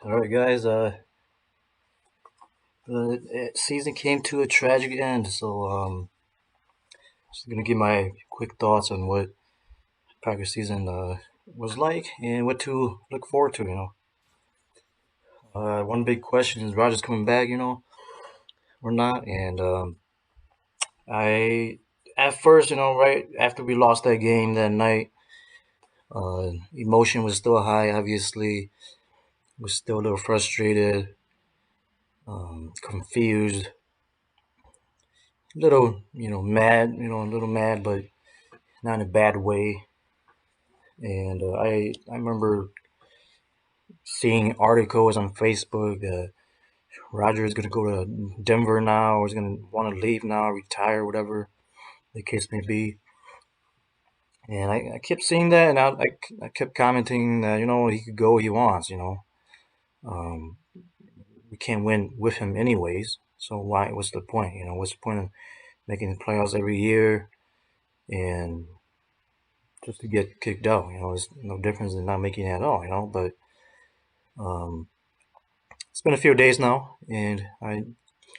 All right, guys. The season came to a tragic end, so just gonna give my quick thoughts on what Packers season was like and what to look forward to. One big question is Rodgers coming back, or not? And I, at first, right after we lost that game that night, emotion was still high. Obviously, was still a little frustrated, confused, little, mad, a little mad, but not in a bad way. And I remember seeing articles on Facebook that Roger is going to go to Denver now, or is going to want to leave now, retire, whatever the case may be. And I kept seeing that, and I kept commenting that he could go he wants. Um, we can't win with him anyways. So why? What's the point? What's the point of making the playoffs every year and just to get kicked out? There's no difference in not making it at all. But um, it's been a few days now, and I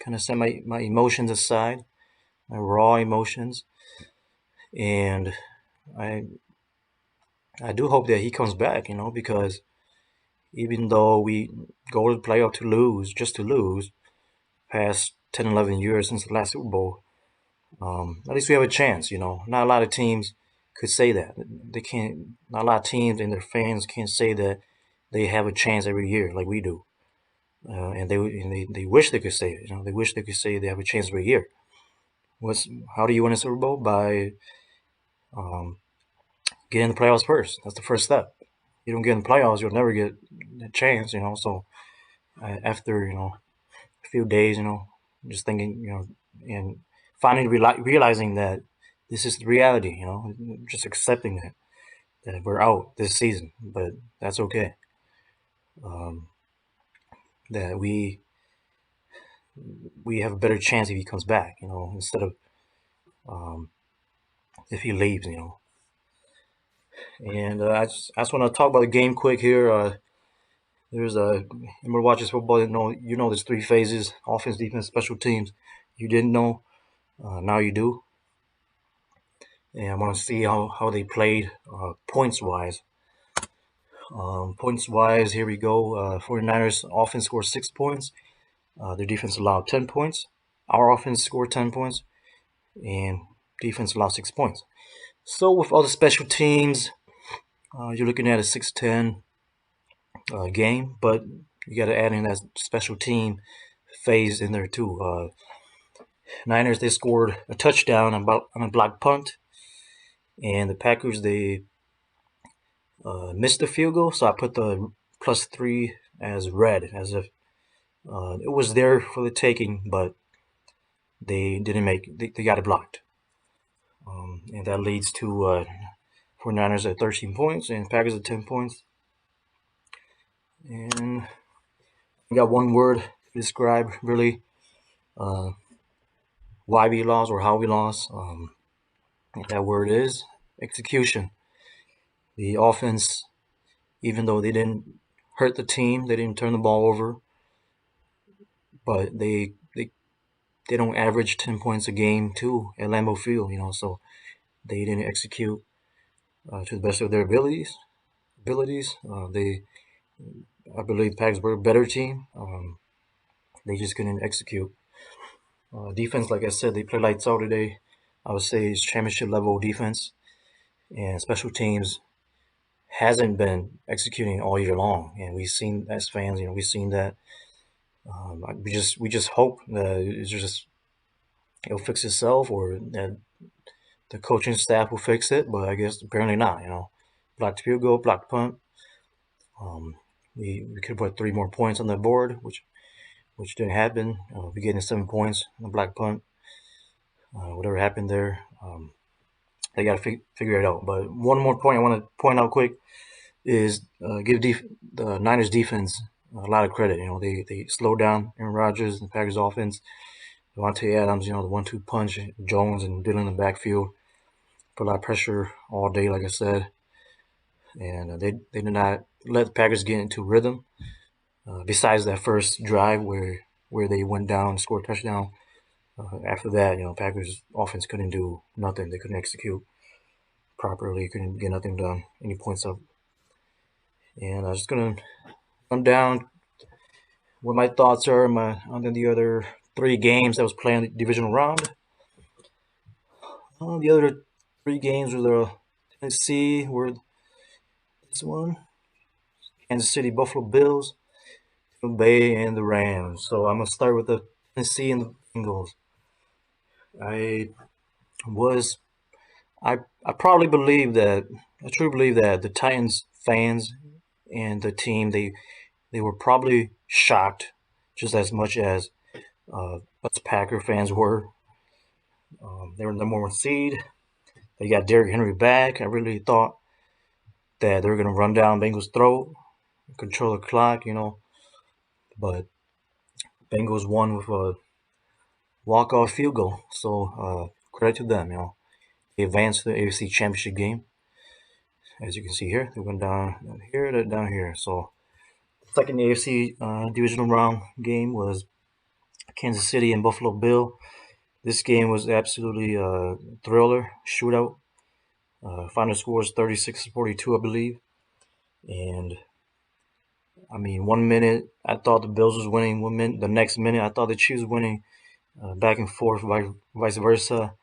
kind of set my emotions aside, my raw emotions, and I I do hope that he comes back, because even though we go to the playoff to lose, just to lose, past 10, 11 years since the last Super Bowl, at least we have a chance, Not a lot of teams could say that. They can't, not a lot of teams and their fans can't say that they have a chance every year like we do. And they wish they could say it, They wish they could say they have a chance every year. How do you win a Super Bowl? By um, getting the playoffs first. That's the first step. You don't get in the playoffs, you'll never get a chance. So after a few days, just thinking, and finally realizing that this is the reality. Just accepting that we're out this season, but that's okay. Um, that we have a better chance if he comes back. Instead of um, if he leaves. And I just want to talk about the game quick here. There's a Remember watching football. There's three phases: offense, defense, special teams. You didn't know, now you do. And I want to see how they played points wise. Points wise, here we go. 49ers offense scored 6 points. Their defense allowed 10 points. Our offense scored 10 points, and defense allowed 6 points. So with all the special teams, you're looking at a 6-10 game, but you got to add in that special team phase in there too. Niners, they scored a touchdown on a block punt, and the Packers, they missed the field goal. So I put the +3 as red, as if it was there for the taking, but they didn't they got it blocked. And that leads to 49ers at 13 points and Packers at 10 points. And we got one word to describe really uh, why we lost or how we lost. That word is execution. The offense, even though they didn't hurt the team, they didn't turn the ball over, but they don't average 10 points a game too at Lambeau Field, so they didn't execute to the best of their abilities. I believe Packers were a better team. They just couldn't execute. Defense, like I said, they played lights out today. I would say it's championship level defense, and special teams hasn't been executing all year long. And we've seen as fans, we've seen that. We just hope that it'll fix itself, or that the coaching staff will fix it. But I guess apparently not. Blocked field goal, blocked punt. We could put 3 more points on the board, which didn't happen. We getting 7 points on the black punt. Whatever happened there, they got to figure it out. But one more point I want to point out quick is give the Niners defense a lot of credit. They slowed down Aaron Rodgers and the Packers offense. Davante Adams, the 1-2 punch, Jones and Dillon in the backfield put a lot of pressure all day, like I said, and they did not let the Packers get into rhythm. Besides that first drive where they went down and scored a touchdown, after that, Packers offense couldn't do nothing. They couldn't execute properly. Couldn't get nothing done. Any points up. And I was just gonna run down what my thoughts are on the other three games that was playing the divisional round. The other three games were the Tennessee, were this one, Kansas City, Buffalo Bills, Tampa Bay, and the Rams. So I'm gonna start with the Tennessee and the Bengals. I was I probably believe that I truly believe that the Titans fans and the team they were probably shocked just as much as us Packer fans were. They were the number one seed. They got Derrick Henry back. I really thought that they were gonna run down Bengals' throat, control the clock, but Bengals won with a walk-off field goal. So credit to them. They advanced to the AFC Championship game. As you can see here, they went down here to down here. So second AFC divisional round game was Kansas City and Buffalo Bill. This game was absolutely a thriller, shootout. Final score was 36-42, I believe. And I mean, 1 minute I thought the Bills was winning. 1 minute, the next minute I thought the Chiefs was winning. Back and forth, vice versa.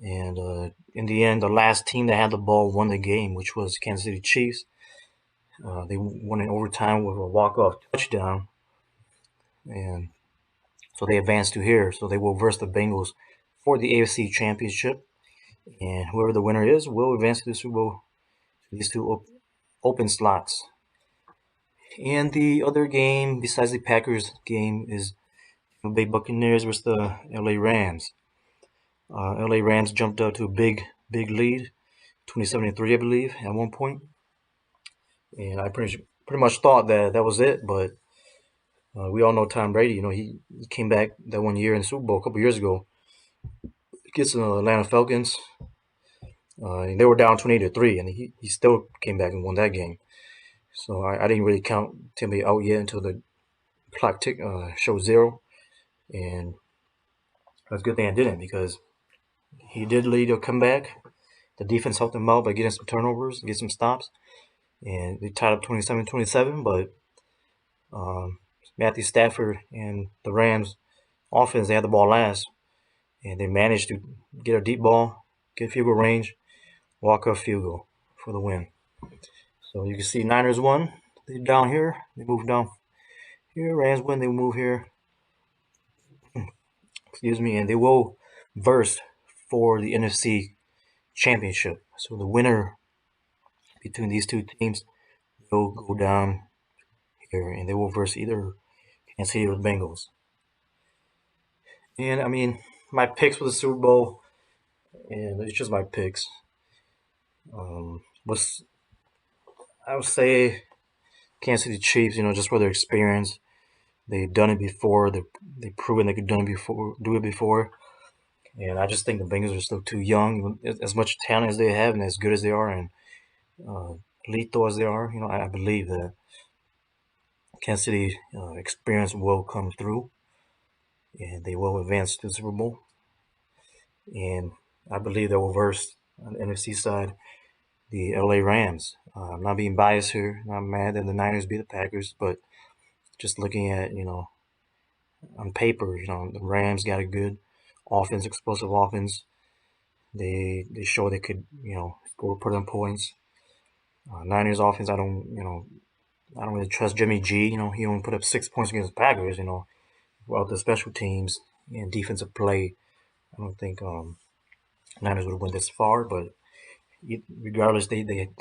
And in the end, the last team that had the ball won the game, which was Kansas City Chiefs. They won in overtime with a walk-off touchdown. And so they advanced to here. So they will verse the Bengals for the AFC Championship. And whoever the winner is will advance to the Super Bowl. These two open slots. And the other game, besides the Packers game, is the Bay Buccaneers versus the LA Rams. LA Rams jumped up to a big lead, 27-3, I believe, at one point. And I pretty much thought that was it, but we all know Tom Brady. He came back that 1 year in the Super Bowl a couple years ago against the Atlanta Falcons. And they were down 28-3, and he still came back and won that game. So I didn't really count Timmy out yet until the clock showed 0. And that's a good thing I didn't, because he did lead a comeback. The defense helped him out by getting some turnovers, get some stops. And they tied up 27-27, but Matthew Stafford and the Rams offense, they had the ball last, and they managed to get a deep ball, get field goal range, walk-off field goal for the win. So you can see Niners won. They're down here. They moved down here. Rams win. They move here. Excuse me. And they will verse for the NFC Championship. So the winner between these two teams will go down here, and they will verse either Kansas City or the Bengals. And I mean, my picks for the Super Bowl, and it's just my picks. Was I would say Kansas City Chiefs. Just for their experience, they've done it before. They've proven they could do it before. And I just think the Bengals are still too young, as much talent as they have, and as good as they are, and lethal as they are. I believe that Kansas City experience will come through, and they will advance to the Super Bowl. And I believe they will verse on the NFC side the LA Rams. I'm not being biased here. I'm mad that the Niners beat the Packers, but just looking at on paper, the Rams got a good offense, explosive offense. They show they could score, put on points. Niners offense, I don't really trust Jimmy G. He only put up 6 points against the Packers. Without the special teams and defensive play, I don't think Niners would have went this far. But regardless, they did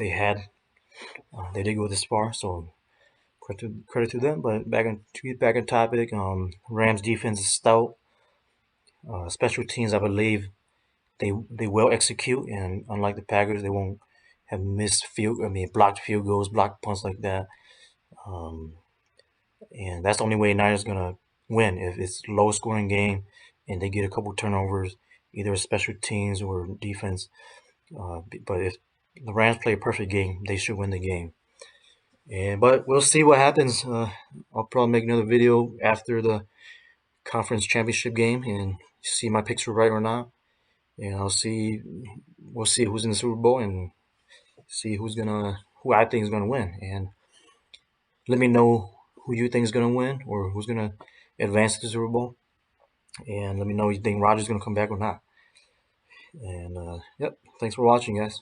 go this far. So credit to them. But back on topic, Rams defense is stout. Special teams, I believe they will execute, and unlike the Packers, they won't have blocked field goals, blocked punts like that. And that's the only way Niners gonna win, if it's low scoring game and they get a couple turnovers, either special teams or defense. But if the Rams play a perfect game, they should win the game. And but we'll see what happens. I'll probably make another video after the conference championship game and see my picks were right or not. And we'll see who's in the Super Bowl and see who I think is gonna win. And let me know who you think is gonna win or who's gonna advance to the Super Bowl. And let me know if you think Rodgers is gonna come back or not. And yep, thanks for watching, guys.